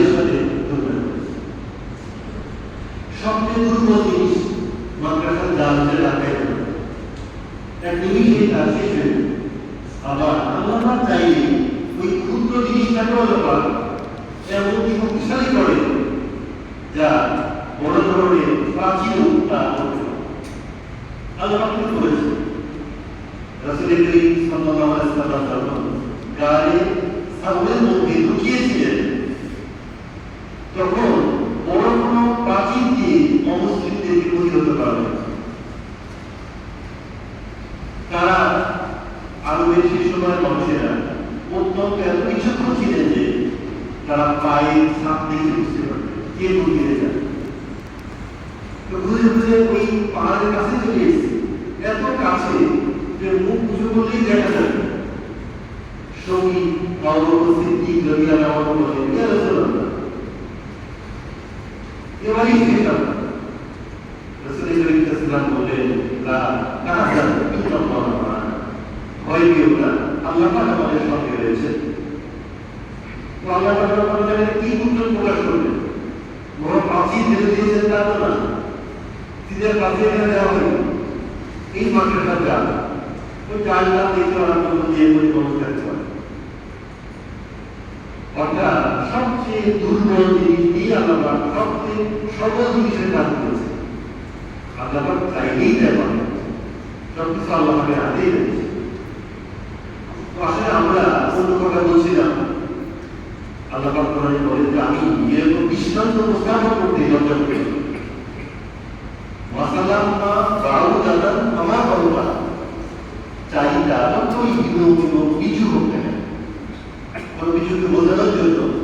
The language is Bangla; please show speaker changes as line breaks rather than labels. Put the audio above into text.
নারীদের সাথে তুলনা করেছে। সবচেয়ে দুর্বল জিনিস মাদ্রাসার জাহাজে রাখাই এক নিমিষে তার শেষ হয়ে যায়। আবার আল্লাহ চাইলে ওই ক্ষুদ্র জিনিসটাকেও আল্লাহ এমন শক্তিশালী করে যা বড় ধরনের প্রাচীন তার করতে আল্লাহ কিন্তু করেছে। রাসূল করিম সাল্লাল্লাহু আলাইহি ওয়াসাল্লাম গায়ে ছাগলের মধ্যে লুকিয়েছিলেন, তখন বড় কোনো প্রাচীন দিয়ে অমুসলিমদেরকে প্রতিহত করা হয়। তারা আরবের সেই সময়ের মানুষেরা অত্যন্ত এত বিচক্ষণ ছিলেন যে তারা পায়ের ছাপ দেখে বুঝতে পারবে কে লুকিয়ে যায়। তো ঘুরে ঘুরে ওই পাহাড়ের কাছে চলে এসেছে, এত কাছে যে মুখ উঁচু করলেই দেখা যাবে। সঙ্গী আবু বকর সিদ্দিক রাদিয়াল্লাহু আনহু বলেন, ইয়া রাসূলুল্লাহ, এবারই শেষ আমরা। রাসূল করিম সাল্লাল্লাহু আলাইহি ওয়াসাল্লাম বললেন, লা তাহজান ইন্নাল্লাহ মা'ানা, ভয় পেও না, আল্লাহ পাক আমাদের সঙ্গে রয়েছে। তো আল্লাহ পাক আমাদের কি উত্তর প্রকাশ করবেন? বড় প্রাচীন ধরে দিয়েছেন তা তো না, সিদের কাছে দেওয়া হয়নি। এই মাদ্রাসার জাল ওই জালটা দেখতে আনন্দ দিয়ে পরিবর্তন করতে পারে। অর্থাৎ সবচেয়ে দুর্বল জিনিস দিয়ে আল্লাহ সবচেয়ে সবল জিনিসের কাজ করেছে। আল্লাহ চাইলেই দেওয়া সবকিছু আল্লাহকে হাতেই রয়েছে। তো আসলে আমরা অন্য কথা বলছিলাম, আল্লাহ কোরআনে বলেন যে আমি এরকম দৃষ্টান্ত উপস্থাপন করতে লজ্জা করি। মাসালাম্মা বাউদাতান আমা বাউদা, চাহিদা যতই কিছু হোক না কেন, কোনো কিছুকে বোঝানোর জন্য